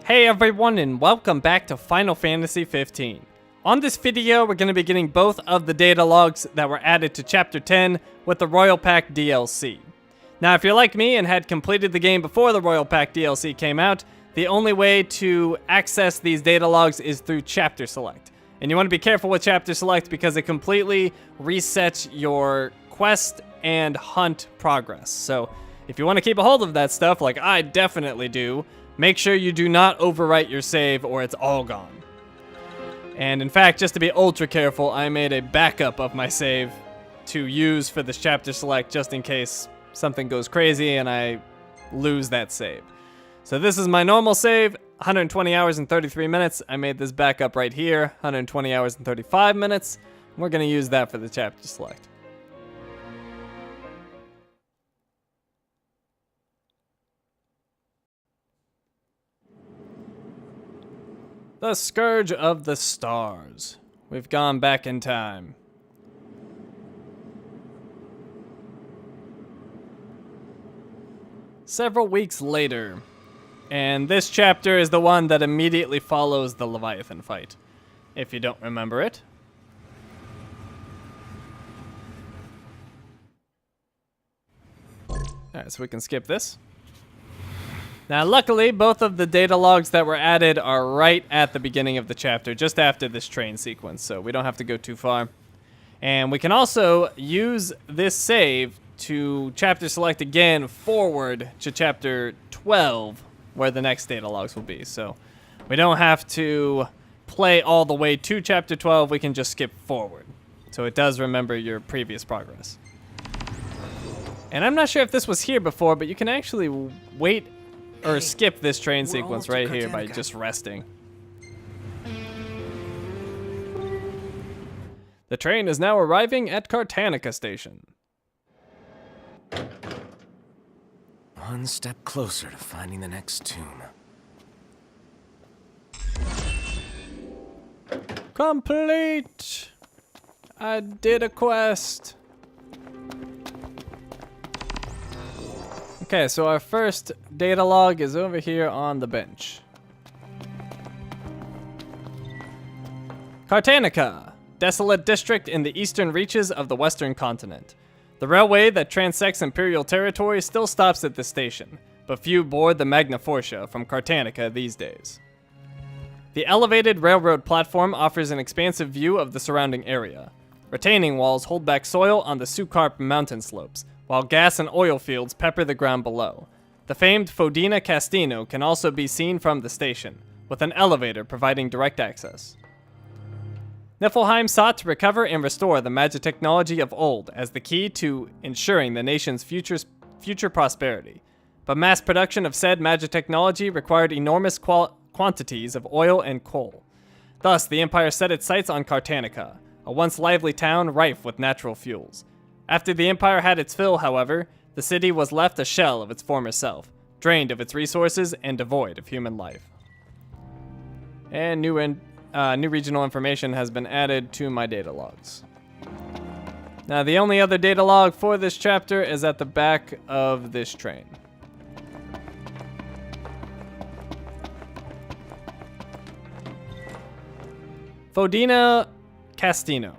Hey everyone, and welcome back to Final Fantasy 15. On this video, we're going to be getting both of the data logs that were added to Chapter 10 with the Royal Pack DLC. Now, if you're like me and had completed the game before the Royal Pack DLC came out, the only way to access these data logs is through Chapter Select. And you want to be careful with Chapter Select because it completely resets your quest and hunt progress. So, if you want to keep a hold of that stuff, like I definitely do, make sure you do not overwrite your save or it's all gone. And in fact, just to be ultra careful, I made a backup of my save to use for this chapter select just in case something goes crazy and I lose that save. So this is my normal save, 120 hours and 33 minutes. I made this backup right here, 120 hours and 35 minutes. We're going to use that for the chapter select. The Scourge of the Stars. We've gone back in time. Several weeks later, and this chapter is the one that immediately follows the Leviathan fight, if you don't remember it. Alright, so we can skip this. Now, luckily, both of the data logs that were added are right at the beginning of the chapter, just after this train sequence, so we don't have to go too far. And we can also use this save to chapter select again forward to chapter 12, where the next data logs will be. So we don't have to play all the way to chapter 12, we can just skip forward. So it does remember your previous progress. And I'm not sure if this was here before, but you can actually wait or skip this train sequence right here by just resting. The train is now arriving at Cartanica Station. One step closer to finding the next tomb. Complete! I did a quest. Okay, so our first data log is over here on the bench. Cartanica, desolate district in the eastern reaches of the western continent. The railway that transects imperial territory still stops at this station, but few board the Magna Fortia from Cartanica these days. The elevated railroad platform offers an expansive view of the surrounding area. Retaining walls hold back soil on the Sucarp mountain slopes, while gas and oil fields pepper the ground below. The famed Fodina Castino can also be seen from the station, with an elevator providing direct access. Niflheim sought to recover and restore the magic technology of old as the key to ensuring the nation's future prosperity, but mass production of said magic technology required enormous quantities of oil and coal. Thus, the Empire set its sights on Cartanica, a once lively town rife with natural fuels. After the Empire had its fill, however, the city was left a shell of its former self, drained of its resources and devoid of human life. And new regional information has been added to my data logs. Now, the only other data log for this chapter is at the back of this train. Fodina Castino.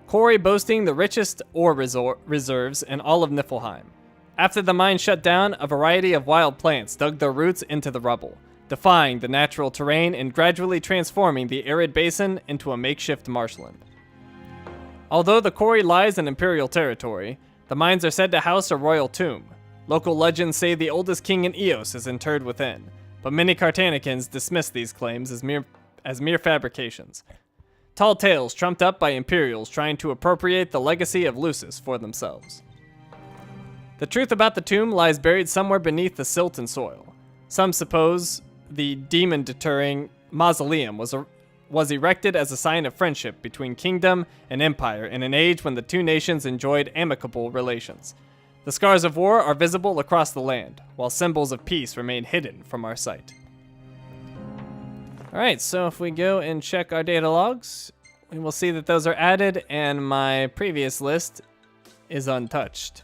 Quarry boasting the richest ore reserves in all of Niflheim. After the mine shut down, a variety of wild plants dug their roots into the rubble, defying the natural terrain and gradually transforming the arid basin into a makeshift marshland. Although the quarry lies in Imperial territory, the mines are said to house a royal tomb. Local legends say the oldest king in Eos is interred within, but many Cartanicans dismiss these claims as mere fabrications. Tall tales trumped up by Imperials trying to appropriate the legacy of Lucis for themselves. The truth about the tomb lies buried somewhere beneath the silt and soil. Some suppose the demon-deterring mausoleum was erected as a sign of friendship between kingdom and empire in an age when the two nations enjoyed amicable relations. The scars of war are visible across the land, while symbols of peace remain hidden from our sight. Alright, so if we go and check our data logs, we will see that those are added and my previous list is untouched.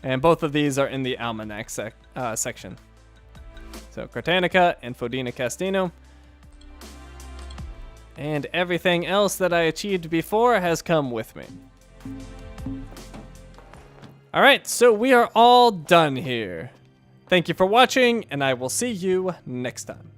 And both of these are in the almanac section. So Cartanica and Fodena Castino. And everything else that I achieved before has come with me. Alright, so we are all done here. Thank you for watching, and I will see you next time.